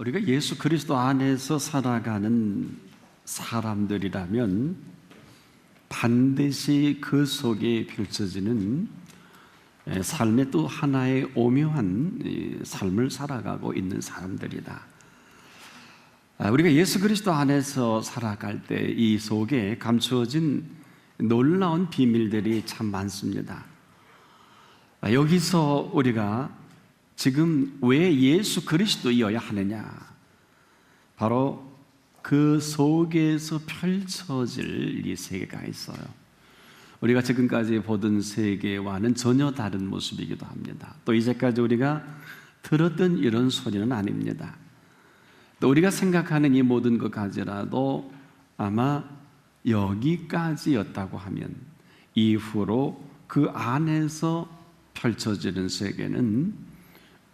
우리가 예수 그리스도 안에서 살아가는 사람들이라면 반드시 그 속에 펼쳐지는 삶의 또 하나의 오묘한 삶을 살아가고 있는 사람들이다. 우리가 예수 그리스도 안에서 살아갈 때 이 속에 감추어진 놀라운 비밀들이 참 많습니다. 여기서 우리가 지금 왜 예수 그리스도여야 하느냐, 바로 그 속에서 펼쳐질 이 세계가 있어요. 우리가 지금까지 보던 세계와는 전혀 다른 모습이기도 합니다. 또 이제까지 우리가 들었던 이런 소리는 아닙니다. 또 우리가 생각하는 이 모든 것까지라도 아마 여기까지였다고 하면 이후로 그 안에서 펼쳐지는 세계는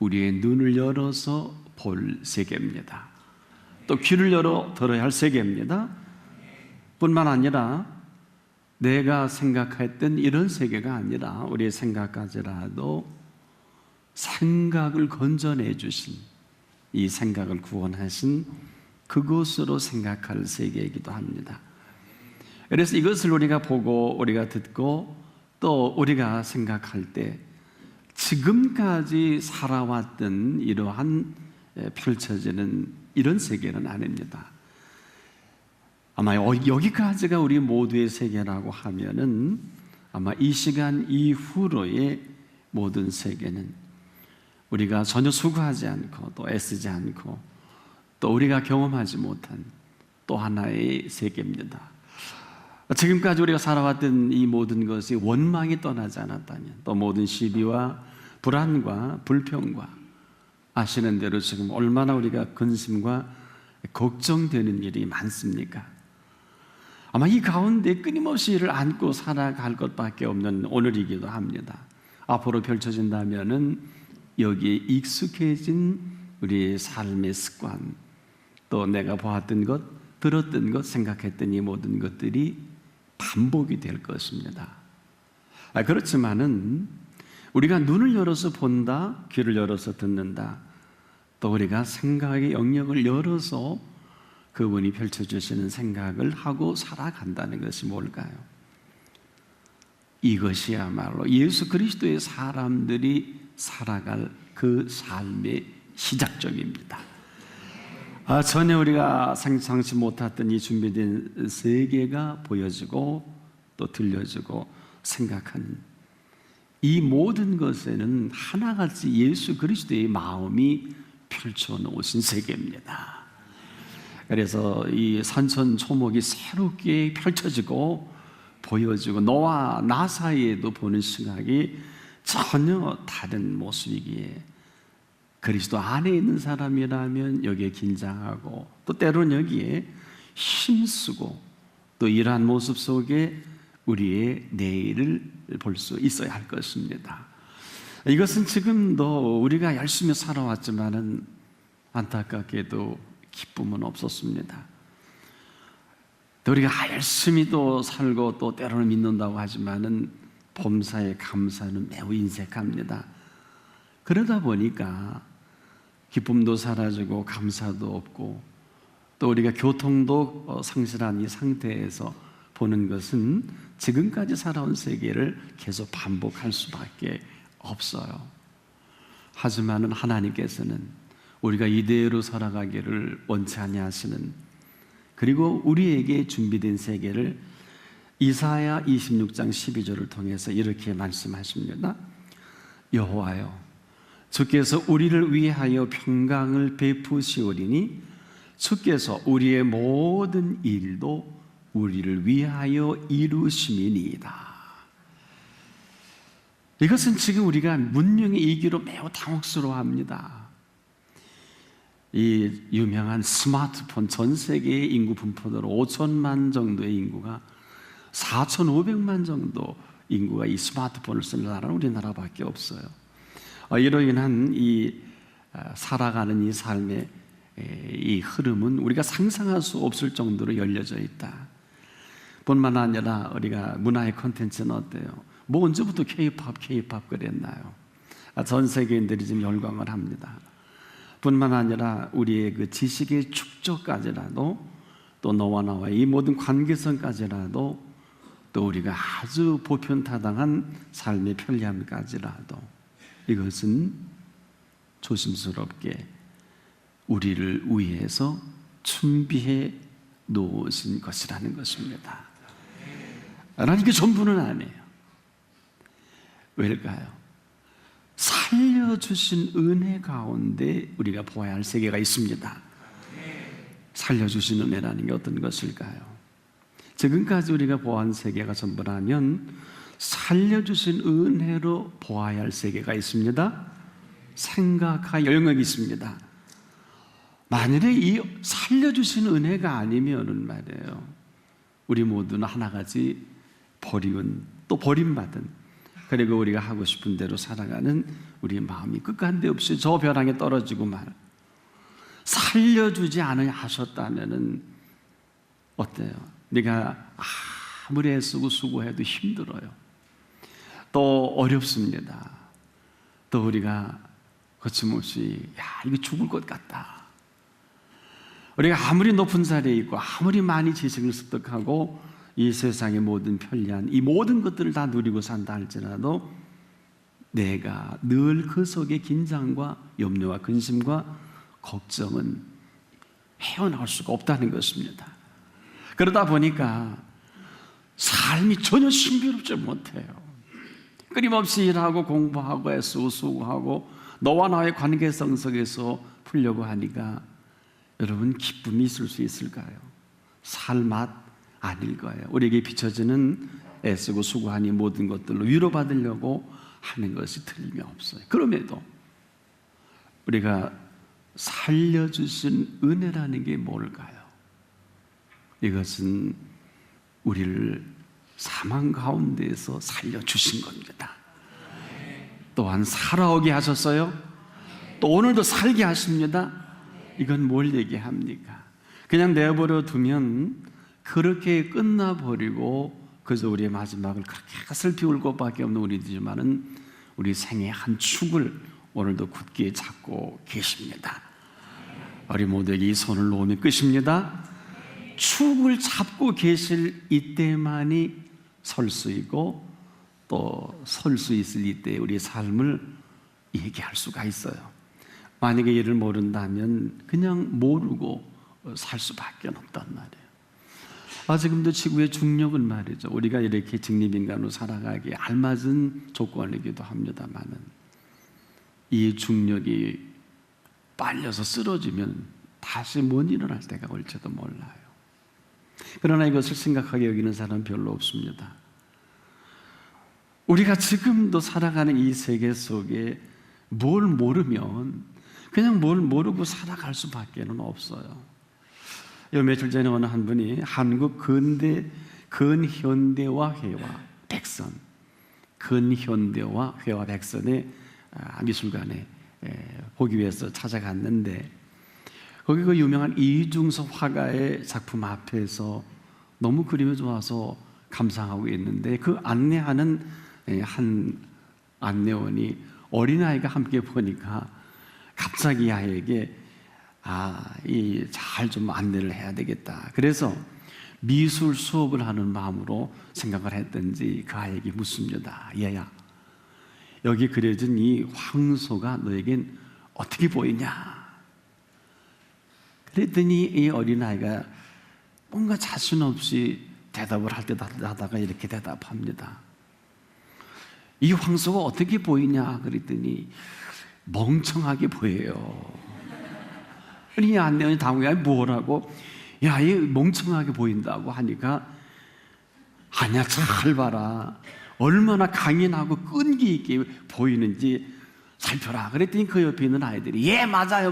우리의 눈을 열어서 볼 세계입니다. 또 귀를 열어 들어야 할 세계입니다. 뿐만 아니라 내가 생각했던 이런 세계가 아니라 우리의 생각까지라도 생각을 건져내 주신, 이 생각을 구원하신 그곳으로 생각할 세계이기도 합니다. 그래서 이것을 우리가 보고 우리가 듣고 또 우리가 생각할 때 지금까지 살아왔던 이러한 펼쳐지는 이런 세계는 아닙니다. 아마 여기까지가 우리 모두의 세계라고 하면은 아마 이 시간 이후로의 모든 세계는 우리가 전혀 수고하지 않고 또 애쓰지 않고 또 우리가 경험하지 못한 또 하나의 세계입니다. 지금까지 우리가 살아왔던 이 모든 것이 원망이 떠나지 않았다면, 또 모든 시비와 불안과 불평과 아시는 대로 지금 얼마나 우리가 근심과 걱정되는 일이 많습니까? 아마 이 가운데 끊임없이 이를 안고 살아갈 것밖에 없는 오늘이기도 합니다. 앞으로 펼쳐진다면은 여기에 익숙해진 우리의 삶의 습관, 또 내가 보았던 것, 들었던 것, 생각했던 이 모든 것들이 반복이 될 것입니다. 그렇지만은 우리가 눈을 열어서 본다, 귀를 열어서 듣는다, 또 우리가 생각의 영역을 열어서 그분이 펼쳐주시는 생각을 하고 살아간다는 것이 뭘까요? 이것이야말로 예수 그리스도의 사람들이 살아갈 그 삶의 시작점입니다. 전혀 우리가 상상치 못했던 이 준비된 세계가 보여지고 또 들려지고 생각하는 이 모든 것에는 하나같이 예수 그리스도의 마음이 펼쳐놓으신 세계입니다. 그래서 이 산천초목이 새롭게 펼쳐지고 보여지고 너와 나 사이에도 보는 시각이 전혀 다른 모습이기에 그리스도 안에 있는 사람이라면 여기에 긴장하고 또 때로는 여기에 힘쓰고 또 이러한 모습 속에 우리의 내일을 볼 수 있어야 할 것입니다. 이것은 지금도 우리가 열심히 살아왔지만은 안타깝게도 기쁨은 없었습니다. 또 우리가 열심히 또 살고 또 때로는 믿는다고 하지만은 범사의 감사는 매우 인색합니다. 그러다 보니까 기쁨도 사라지고 감사도 없고 또 우리가 교통도 상실한 이 상태에서 보는 것은 지금까지 살아온 세계를 계속 반복할 수밖에 없어요. 하지만 하나님께서는 우리가 이대로 살아가기를 원치 아니하시는, 그리고 우리에게 준비된 세계를 이사야 26장 12절을 통해서 이렇게 말씀하십니다. 여호와여, 주께서 우리를 위하여 평강을 베푸시오리니 주께서 우리의 모든 일도 우리를 위하여 이루심이니이다. 이것은 지금 우리가 문명의 이기로 매우 당혹스러워합니다. 이 유명한 스마트폰, 전 세계의 인구 분포대로 5천만 정도의 인구가 4,500만 정도 인구가 이 스마트폰을 쓰는 나라는 우리나라밖에 없어요. 이로 인한 이 살아가는 이 삶의 이 흐름은 우리가 상상할 수 없을 정도로 열려져 있다. 뿐만 아니라 우리가 문화의 콘텐츠는 어때요? 뭐 언제부터 K-POP 그랬나요? 전 세계인들이 지금 열광을 합니다. 뿐만 아니라 우리의 그 지식의 축적까지라도, 또 너와 나와의 이 모든 관계성까지라도, 또 우리가 아주 보편타당한 삶의 편리함까지라도 이것은 조심스럽게 우리를 위해서 준비해 놓으신 것이라는 것입니다. 나는 이게 전부는 아니에요. 왜일까요? 살려주신 은혜 가운데 우리가 보아야 할 세계가 있습니다. 살려주신 은혜라는 게 어떤 것일까요? 지금까지 우리가 보아한 세계가 전부라면 살려주신 은혜로 보아야 할 세계가 있습니다. 생각할 영역이 있습니다. 만일에 이 살려주신 은혜가 아니면은 말이에요, 우리 모두는 하나같이 버리운, 또 버림받은, 그리고 우리가 하고 싶은 대로 살아가는 우리의 마음이 끝간데 없이 저 벼랑에 떨어지고 말, 살려주지 않으려 하셨다면은 어때요? 네가 아무리 애쓰고 수고해도 힘들어요. 또 어렵습니다. 또 우리가 거침없이 이거 죽을 것 같다. 우리가 아무리 높은 자리에 있고 아무리 많이 지식을 습득하고 이 세상의 모든 편리한 이 모든 것들을 다 누리고 산다 할지라도 내가 늘 그 속에 긴장과 염려와 근심과 걱정은 헤어나올 수가 없다는 것입니다. 그러다 보니까 삶이 전혀 신비롭지 못해요. 끊임없이 일하고 공부하고 애쓰고 수고하고 너와 나의 관계성 속에서 풀려고 하니까 여러분 기쁨이 있을 수 있을까요? 살 맛 아닐 거예요. 우리에게 비춰지는 애쓰고 수고하니 모든 것들로 위로받으려고 하는 것이 틀림없어요. 그럼에도 우리가 살려주신 은혜라는 게 뭘까요? 이것은 우리를 사망 가운데에서 살려주신 겁니다. 또한 살아오게 하셨어요. 또 오늘도 살게 하십니다. 이건 뭘 얘기합니까? 그냥 내버려 두면 그렇게 끝나버리고 그저 우리의 마지막을 그렇게 슬피 울 것밖에 없는 우리들이지만은 우리 생의 한 축을 오늘도 굳게 잡고 계십니다. 우리 모두에게 이 손을 놓으면 끝입니다. 축을 잡고 계실 이때만이 설 수 있고 또 설 수 있을 이때 우리의 삶을 얘기할 수가 있어요. 만약에 이를 모른다면 그냥 모르고 살 수밖에 없단 말이에요. 지금도 지구의 중력은 말이죠, 우리가 이렇게 직립인간으로 살아가기에 알맞은 조건이기도 합니다만은 이 중력이 빨려서 쓰러지면 다시 못 일어날 때가 올지도 몰라요. 그러나 이것을 심각하게 여기는 사람은 별로 없습니다. 우리가 지금도 살아가는 이 세계 속에 뭘 모르면 그냥 뭘 모르고 살아갈 수밖에는 없어요. 요 며칠 전에 어느 한 분이 한국 근현대화 회화 백선, 근현대화 회화 백선의 미술관에 보기 위해서 찾아갔는데 거기 그 유명한 이중섭 화가의 작품 앞에서 너무 그림이 좋아서 감상하고 있는데 그 안내하는 한 안내원이 어린아이가 함께 보니까 갑자기 이 아이에게 잘 좀 안내를 해야 되겠다. 그래서 미술 수업을 하는 마음으로 생각을 했던지 그 아이에게 묻습니다. 얘야, 여기 그려진 이 황소가 너에겐 어떻게 보이냐? 그랬더니 이 어린아이가 뭔가 자신 없이 대답을 할 듯 하다가 이렇게 대답합니다. 이 황소가 어떻게 보이냐? 그랬더니 멍청하게 보여요. 이 안내원이 당황해 뭐라고? 야, 얘 멍청하게 보인다고 하니까 아니야, 잘 봐라. 얼마나 강인하고 끈기 있게 보이는지 살펴라. 그랬더니 그 옆에 있는 아이들이 예, 맞아요.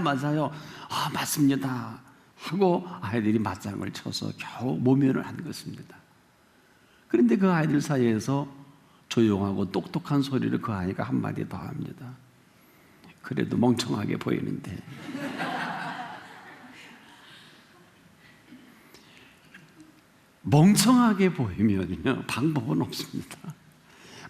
맞습니다. 하고 아이들이 맞장을 쳐서 겨우 모면을 한 것입니다. 그런데 그 아이들 사이에서 조용하고 똑똑한 소리를 그 아이가 한마디 더 합니다. 그래도 멍청하게 보이는데. 멍청하게 보이면요 방법은 없습니다.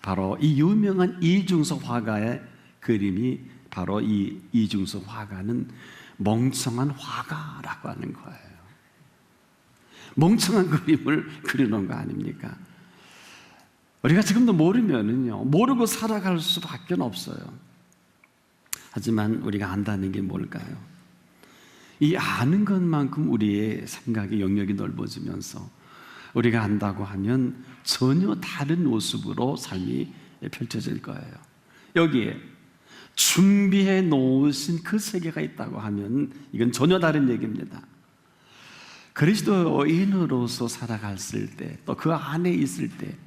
바로 이 유명한 이중섭 화가의 그림이 바로 이 이중섭 화가는 멍청한 화가라고 하는 거예요. 멍청한 그림을 그려놓은 거 아닙니까? 우리가 지금도 모르면은요, 모르고 살아갈 수밖에 없어요. 하지만 우리가 안다는 게 뭘까요? 이 아는 것만큼 우리의 생각의 영역이 넓어지면서 우리가 안다고 하면 전혀 다른 모습으로 삶이 펼쳐질 거예요. 여기에 준비해 놓으신 그 세계가 있다고 하면 이건 전혀 다른 얘기입니다. 그리스도인으로서 살아갔을 때, 또 그 안에 있을 때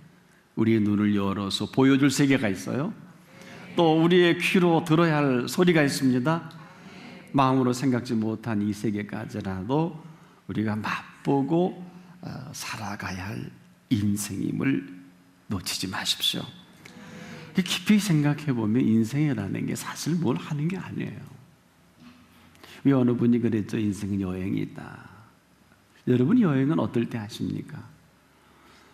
우리의 눈을 열어서 보여줄 세계가 있어요. 또 우리의 귀로 들어야 할 소리가 있습니다. 마음으로 생각지 못한 이 세계까지라도 우리가 맛보고 살아가야 할 인생임을 놓치지 마십시오. 깊이 생각해 보면 인생이라는 게 사실 뭘 하는 게 아니에요. 왜 어느 분이 그랬죠? 인생은 여행이다. 여러분, 여행은 어떨 때 하십니까?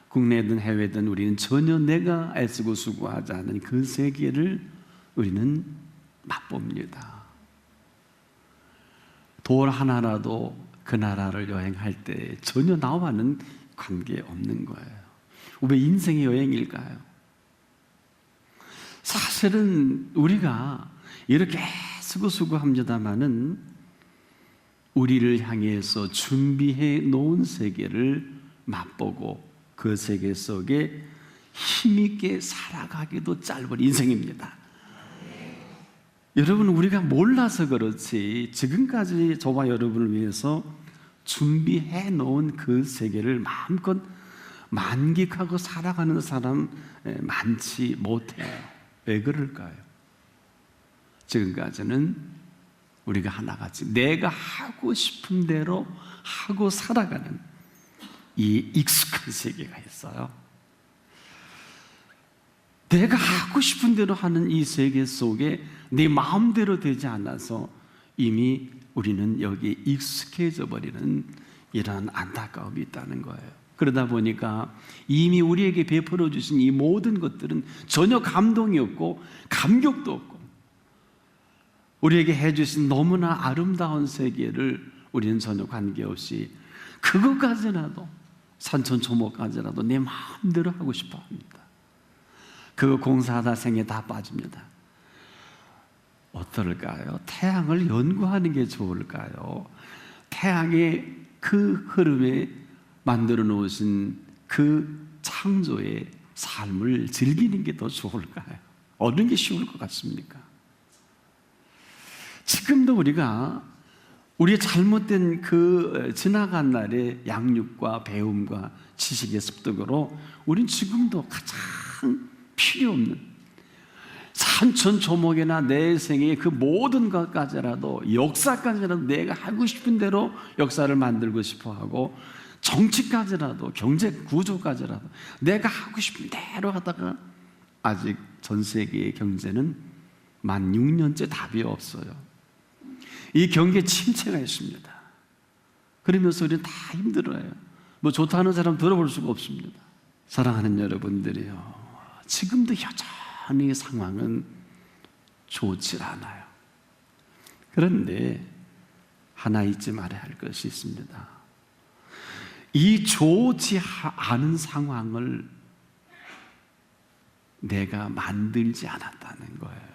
국내든 해외든 우리는 전혀 내가 애쓰고 수고하지 않은 그 세계를 우리는 맛봅니다. 돌 하나라도 그 나라를 여행할 때 전혀 나와는 관계없는 거예요. 왜 인생의 여행일까요? 사실은 우리가 이렇게 애쓰고 수고합니다마는 우리를 향해서 준비해 놓은 세계를 맛보고 그 세계 속에 힘있게 살아가기도 짧은 인생입니다. 여러분, 우리가 몰라서 그렇지 지금까지 저와 여러분을 위해서 준비해 놓은 그 세계를 마음껏 만끽하고 살아가는 사람 많지 못해요. 왜 그럴까요? 지금까지는 우리가 하나같이 내가 하고 싶은 대로 하고 살아가는 이 익숙한 세계가 있어요. 내가 하고 싶은 대로 하는 이 세계 속에 내 마음대로 되지 않아서 이미 우리는 여기에 익숙해져 버리는 이러한 안타까움이 있다는 거예요. 그러다 보니까 이미 우리에게 베풀어 주신 이 모든 것들은 전혀 감동이 없고 감격도 없고, 우리에게 해주신 너무나 아름다운 세계를 우리는 전혀 관계없이 그것까지라도, 산천초목까지라도 내 마음대로 하고 싶어 합니다. 그 공사하다 생에 다 빠집니다. 어떨까요? 태양을 연구하는 게 좋을까요? 태양의 그 흐름에 만들어 놓으신 그 창조의 삶을 즐기는 게 더 좋을까요? 어느 게 쉬울 것 같습니까? 지금도 우리가 우리의 잘못된 그 지나간 날의 양육과 배움과 지식의 습득으로 우린 지금도 가장 필요 없는 산천초목이나 내 생의 그 모든 것까지라도, 역사까지라도 내가 하고 싶은 대로 역사를 만들고 싶어하고, 정치까지라도 경제 구조까지라도 내가 하고 싶은 대로 하다가 아직 전 세계의 경제는 만 6년째 답이 없어요. 이 경기에 침체가 있습니다. 그러면서 우리는 다 힘들어요. 뭐 좋다는 사람 들어볼 수가 없습니다. 사랑하는 여러분들이요, 지금도 여전히 상황은 좋지 않아요. 그런데 하나 잊지 말아야 할 것이 있습니다. 이 좋지 않은 상황을 내가 만들지 않았다는 거예요.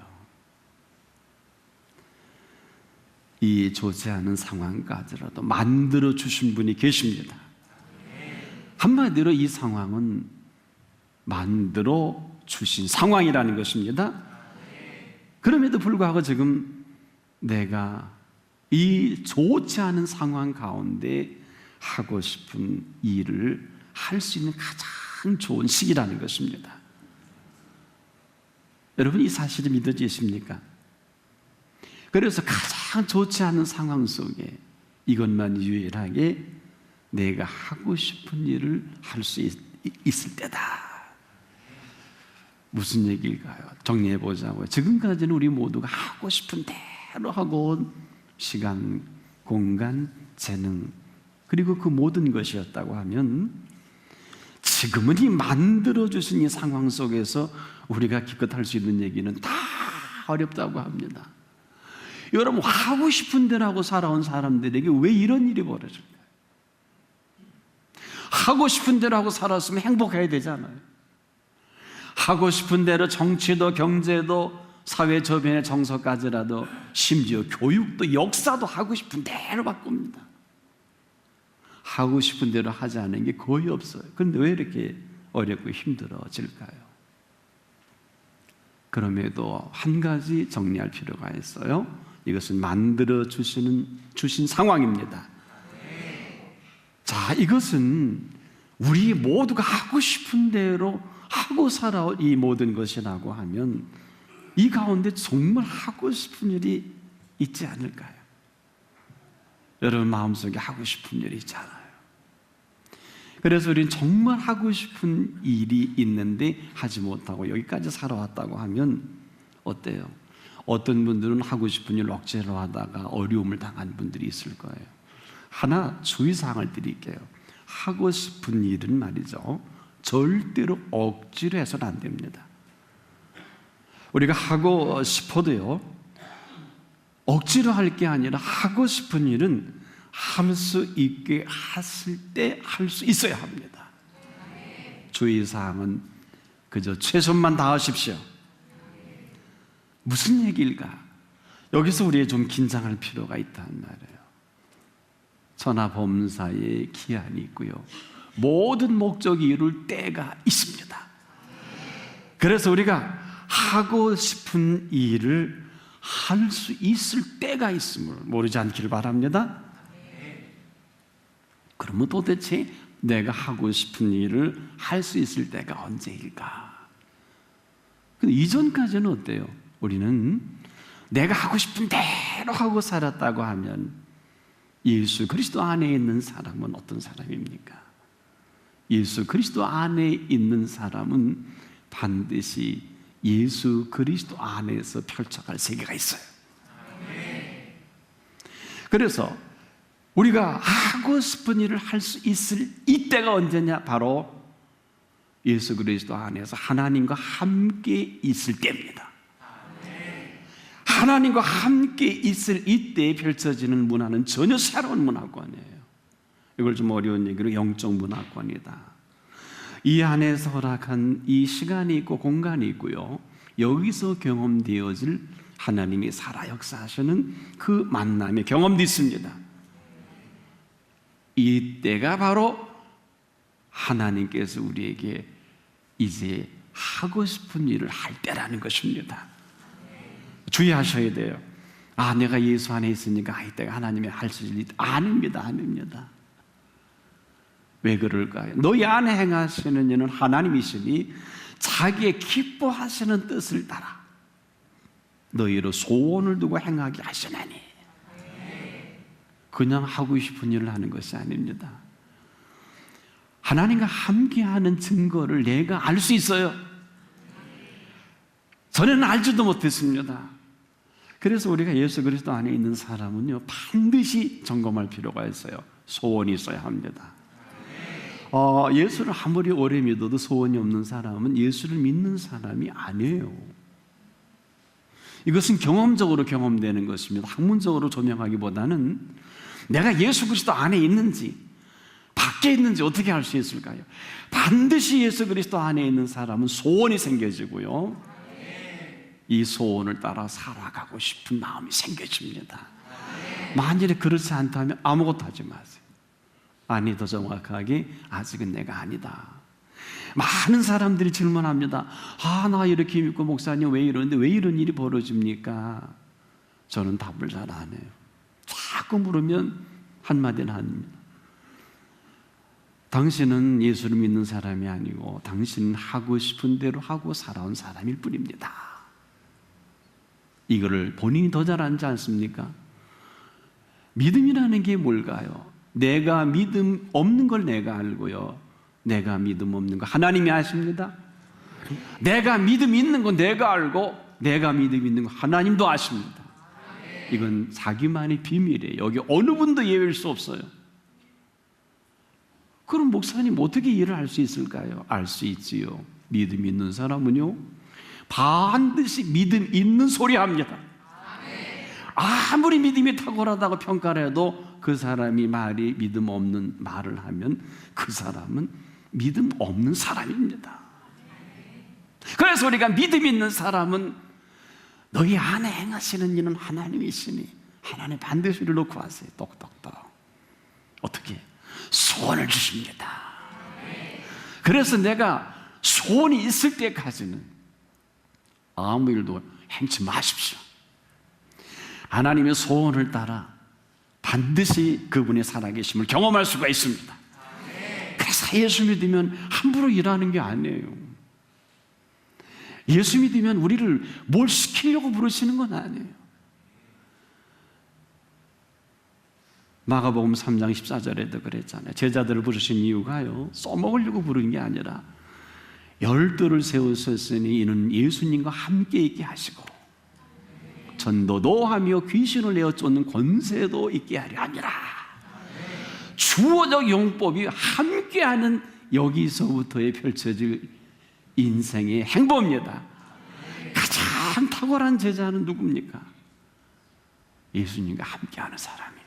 이 좋지 않은 상황까지라도 만들어 주신 분이 계십니다. 한마디로 이 상황은 만들어 주신 상황이라는 것입니다. 그럼에도 불구하고 지금 내가 이 좋지 않은 상황 가운데 하고 싶은 일을 할 수 있는 가장 좋은 시기라는 것입니다. 여러분, 이 사실이 믿어지십니까? 그래서 가장 좋지 않은 상황 속에 이것만 유일하게 내가 하고 싶은 일을 할 수 있을 때다. 무슨 얘기일까요? 정리해보자고요. 지금까지는 우리 모두가 하고 싶은 대로 하고 온 시간, 공간, 재능, 그리고 그 모든 것이었다고 하면, 지금은 이 만들어주신 이 상황 속에서 우리가 기껏 할 수 있는 얘기는 다 어렵다고 합니다. 여러분, 하고 싶은 대로 하고 살아온 사람들에게 왜 이런 일이 벌어질까요? 하고 싶은 대로 하고 살았으면 행복해야 되잖아요. 하고 싶은 대로 정치도 경제도 사회 저변의 정서까지라도 심지어 교육도 역사도 하고 싶은 대로 바꿉니다. 하고 싶은 대로 하지 않은 게 거의 없어요. 그런데 왜 이렇게 어렵고 힘들어질까요? 그럼에도 한 가지 정리할 필요가 있어요. 이것은 만들어 주신 상황입니다. 자, 이것은 우리 모두가 하고 싶은 대로 하고 살아온 이 모든 것이라고 하면 이 가운데 정말 하고 싶은 일이 있지 않을까요? 여러분 마음속에 하고 싶은 일이 있잖아요. 그래서 우리는 정말 하고 싶은 일이 있는데 하지 못하고 여기까지 살아왔다고 하면 어때요? 어떤 분들은 하고 싶은 일 억지로 하다가 어려움을 당한 분들이 있을 거예요. 하나 주의사항을 드릴게요. 하고 싶은 일은 말이죠, 절대로 억지로 해서는 안 됩니다. 우리가 하고 싶어도요, 억지로 할 게 아니라 하고 싶은 일은 할 수 있게 했을 때 할 수 있어야 합니다. 주의사항은 그저 최선만 다하십시오. 무슨 얘기일까? 여기서 우리가 좀 긴장할 필요가 있다는 말이에요. 천하범사에 기한이 있고요, 모든 목적이 이룰 때가 있습니다. 그래서 우리가 하고 싶은 일을 할 수 있을 때가 있음을 모르지 않기를 바랍니다. 그러면 도대체 내가 하고 싶은 일을 할 수 있을 때가 언제일까? 근데 이전까지는 어때요? 우리는 내가 하고 싶은 대로 하고 살았다고 하면 예수 그리스도 안에 있는 사람은 어떤 사람입니까? 예수 그리스도 안에 있는 사람은 반드시 예수 그리스도 안에서 펼쳐갈 세계가 있어요. 그래서 우리가 하고 싶은 일을 할 수 있을 이때가 언제냐? 바로 예수 그리스도 안에서 하나님과 함께 있을 때입니다. 하나님과 함께 있을 이때에 펼쳐지는 문화는 전혀 새로운 문화관이에요. 이걸 좀 어려운 얘기로 영적 문화관이다. 이 안에서 허락한 이 시간이 있고 공간이 있고요, 여기서 경험되어질 하나님이 살아 역사하시는 그 만남의 경험도 있습니다. 이때가 바로 하나님께서 우리에게 이제 하고 싶은 일을 할 때라는 것입니다. 주의하셔야 돼요. 아, 내가 예수 안에 있으니까 이때가 하나님의 할 수 있는 일. 아닙니다. 왜 그럴까요? 너희 안에 행하시는 이는 하나님이시니 자기의 기뻐하시는 뜻을 따라 너희로 소원을 두고 행하게 하시나니. 그냥 하고 싶은 일을 하는 것이 아닙니다. 하나님과 함께하는 증거를 내가 알 수 있어요. 전에는 알지도 못했습니다. 그래서 우리가 예수 그리스도 안에 있는 사람은요, 반드시 점검할 필요가 있어요. 소원이 있어야 합니다. 예수를 아무리 오래 믿어도 소원이 없는 사람은 예수를 믿는 사람이 아니에요. 이것은 경험적으로 경험되는 것입니다. 학문적으로 조명하기보다는 내가 예수 그리스도 안에 있는지 밖에 있는지 어떻게 알 수 있을까요? 반드시 예수 그리스도 안에 있는 사람은 소원이 생겨지고요, 이 소원을 따라 살아가고 싶은 마음이 생겨집니다. 만일에 그렇지 않다면 아무것도 하지 마세요. 아니, 더 정확하게 아직은 내가 아니다. 많은 사람들이 질문합니다. 아, 나 이렇게 믿고 목사님 왜 이러는데 왜 이런 일이 벌어집니까? 저는 답을 잘 안 해요. 자꾸 물으면 한마디는 합니다. 당신은 예수를 믿는 사람이 아니고 당신은 하고 싶은 대로 하고 살아온 사람일 뿐입니다. 이거를 본인이 더 잘 알지 않습니까? 믿음이라는 게 뭘까요? 내가 믿음 없는 걸 내가 알고요, 내가 믿음 없는 거 하나님이 아십니다. 내가 믿음 있는 건 내가 알고 내가 믿음 있는 거 하나님도 아십니다. 이건 자기만의 비밀이에요. 여기 어느 분도 예외일 수 없어요. 그럼 목사님 어떻게 이해를 할 수 있을까요? 알 수 있지요. 믿음 있는 사람은요, 반드시 믿음 있는 소리 합니다. 아무리 믿음이 탁월하다고 평가를 해도 그 사람이 말이 믿음 없는 말을 하면 그 사람은 믿음 없는 사람입니다. 그래서 우리가 믿음 있는 사람은 너희 안에 행하시는 이는 하나님이시니 하나님 반드시 우리를 놓고 하세요. 똑똑똑. 어떻게? 소원을 주십니다. 그래서 내가 소원이 있을 때까지는 아무 일도 행치 마십시오. 하나님의 소원을 따라 반드시 그분의 살아계심을 경험할 수가 있습니다. 그래서 예수 믿으면 함부로 일하는 게 아니에요. 예수 믿으면 우리를 뭘 시키려고 부르시는 건 아니에요. 마가복음 3장 14절에도 그랬잖아요. 제자들을 부르신 이유가요, 써먹으려고 부르는 게 아니라 열두를 세우셨으니 이는 예수님과 함께 있게 하시고 전도도 하며 귀신을 내어 쫓는 권세도 있게 하려 함이라. 주어적 용법이 함께하는 여기서부터의 펼쳐질 인생의 행보입니다. 가장 탁월한 제자는 누굽니까? 예수님과 함께하는 사람이에요.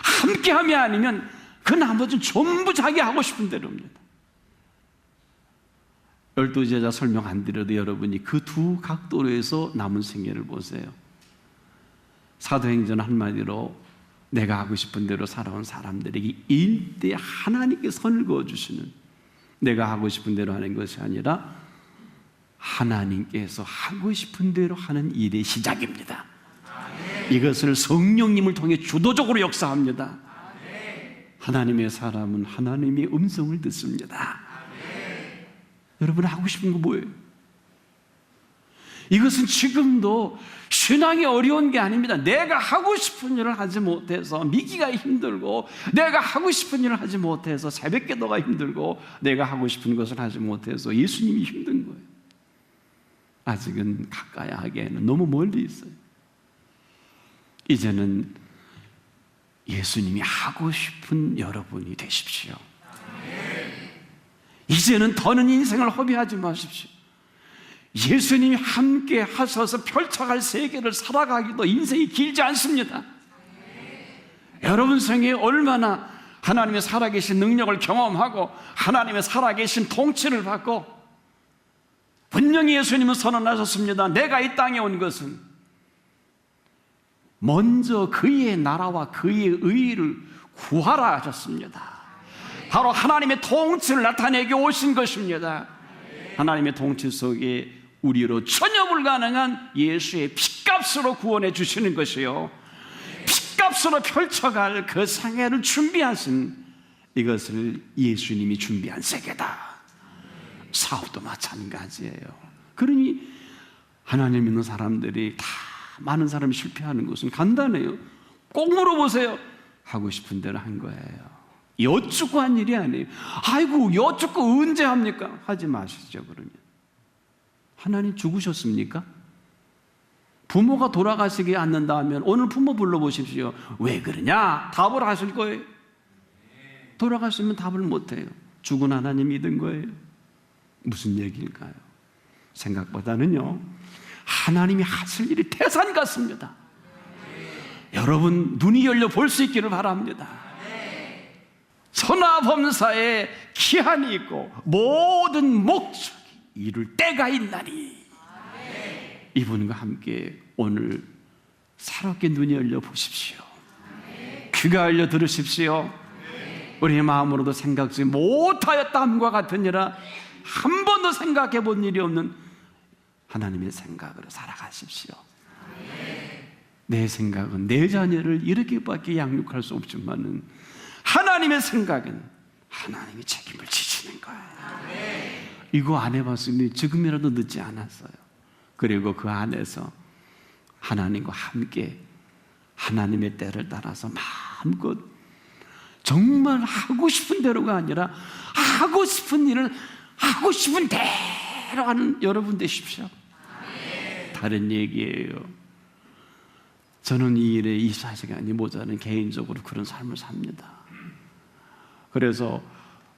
함께함이 아니면 그 나머지는 전부 자기 하고 싶은 대로입니다. 12제자 설명 안 드려도 여러분이 그 두 각도에서 남은 생애를 보세요. 사도행전 한마디로 내가 하고 싶은 대로 살아온 사람들에게 일대 하나님께 선을 그어주시는, 내가 하고 싶은 대로 하는 것이 아니라 하나님께서 하고 싶은 대로 하는 일의 시작입니다. 이것을 성령님을 통해 주도적으로 역사합니다. 하나님의 사람은 하나님의 음성을 듣습니다. 여러분 하고 싶은 거 뭐예요? 이것은 지금도 신앙이 어려운 게 아닙니다. 내가 하고 싶은 일을 하지 못해서 미기가 힘들고, 내가 하고 싶은 일을 하지 못해서 새벽기도가 힘들고, 내가 하고 싶은 것을 하지 못해서 예수님이 힘든 거예요. 아직은 가까이 하기에는 너무 멀리 있어요. 이제는 예수님이 하고 싶은 여러분이 되십시오. 이제는 더는 인생을 허비하지 마십시오. 예수님이 함께 하셔서 펼쳐갈 세계를 살아가기도 인생이 길지 않습니다. 여러분 생에 얼마나 하나님의 살아계신 능력을 경험하고 하나님의 살아계신 통치를 받고, 분명히 예수님은 선언하셨습니다. 내가 이 땅에 온 것은 먼저 그의 나라와 그의 의를 구하라 하셨습니다. 바로 하나님의 통치를 나타내게 오신 것입니다. 하나님의 통치 속에 우리로 전혀 불가능한 예수의 핏값으로 구원해 주시는 것이요, 핏값으로 펼쳐갈 그 생애를 준비하신, 이것을 예수님이 준비한 세계다. 사업도 마찬가지예요. 그러니 하나님 믿는 사람들이 다, 많은 사람이 실패하는 것은 간단해요. 꼭 물어보세요. 하고 싶은 대로 한 거예요. 여쭙고 한 일이 아니에요. 아이고 여쭙고 언제 합니까? 하지 마시죠. 그러면 하나님 죽으셨습니까? 부모가 돌아가시지 않는다 하면 오늘 부모 불러보십시오. 왜 그러냐? 답을 하실 거예요. 돌아가시면 답을 못해요. 죽은 하나님 믿은 거예요. 무슨 얘기일까요? 생각보다는요, 하나님이 하실 일이 태산 같습니다. 여러분 눈이 열려 볼 수 있기를 바랍니다. 선화범사에 기한이 있고 모든 목적이 이룰 때가 있나니, 이분과 함께 오늘 새롭게 눈이 열려 보십시오. 귀가 열려 들으십시오. 우리의 마음으로도 생각지 못하였다함과 같은 일이라 한 번도 생각해 본 일이 없는 하나님의 생각으로 살아가십시오. 내 생각은 내 자녀를 이렇게밖에 양육할 수 없지만은 하나님의 생각은 하나님이 책임을 지시는 거예요. 이거 안 해봤으면 지금이라도 늦지 않았어요. 그리고 그 안에서 하나님과 함께 하나님의 때를 따라서 마음껏 정말 하고 싶은 대로가 아니라 하고 싶은 일을 하고 싶은 대로 하는 여러분 되십시오. 다른 얘기예요. 저는 이 일에 24시간이 모자란 개인적으로 그런 삶을 삽니다. 그래서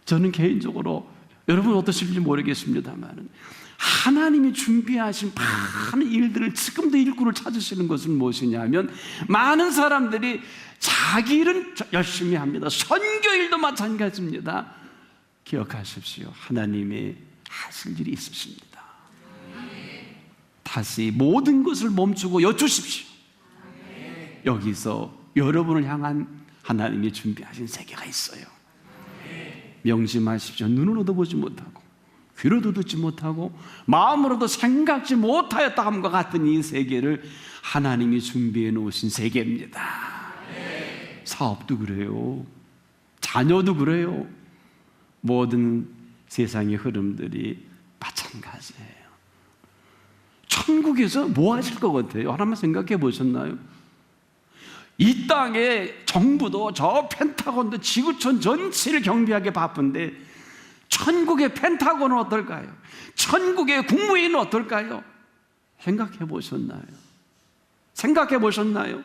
저는 개인적으로, 여러분 어떠실지 모르겠습니다만, 하나님이 준비하신 많은 일들을 지금도 일꾼을 찾으시는 것은 무엇이냐면, 많은 사람들이 자기 일은 열심히 합니다. 선교일도 마찬가지입니다. 기억하십시오. 하나님의 하실 일이 있으십니다. 다시 모든 것을 멈추고 여쭈십시오. 여기서 여러분을 향한 하나님이 준비하신 세계가 있어요. 명심하십시오. 눈으로도 보지 못하고 귀로도 듣지 못하고 마음으로도 생각지 못하였다 함과 같은 이 세계를 하나님이 준비해 놓으신 세계입니다. 사업도 그래요. 자녀도 그래요. 모든 세상의 흐름들이 마찬가지예요. 천국에서 뭐 하실 것 같아요? 하나만 생각해 보셨나요? 이 땅의 정부도 저 펜타곤도 지구촌 전체를 경비하기 바쁜데, 천국의 펜타곤은 어떨까요? 천국의 국무회의는 어떨까요? 생각해 보셨나요? 생각해 보셨나요?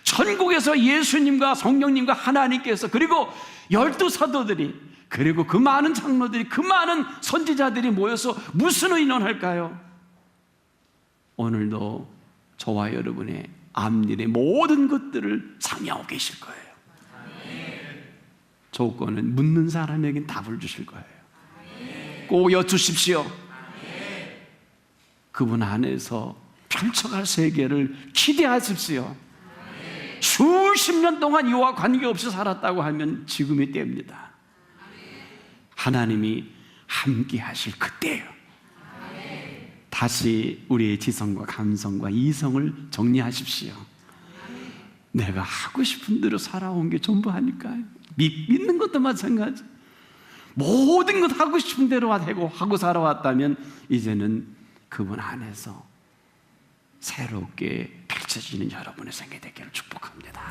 천국에서 예수님과 성령님과 하나님께서, 그리고 12 사도들이, 그리고 그 많은 장로들이, 그 많은 선지자들이 모여서 무슨 의논할까요? 오늘도 저와 여러분의 앞일의 모든 것들을 상의하고 계실 거예요. 조건은 묻는 사람에겐 답을 주실 거예요. 꼭 여쭈십시오. 그분 안에서 펼쳐갈 세계를 기대하십시오. 수십 년 동안 이와 관계없이 살았다고 하면 지금이 때입니다. 하나님이 함께 하실 그때예요. 다시 우리의 지성과 감성과 이성을 정리하십시오. 내가 하고 싶은 대로 살아온 게 전부 아닐까요? 믿는 것도 마찬가지. 모든 것 하고 싶은 대로 하고 살아왔다면, 이제는 그분 안에서 새롭게 펼쳐지는 여러분의 생애 되기를 축복합니다.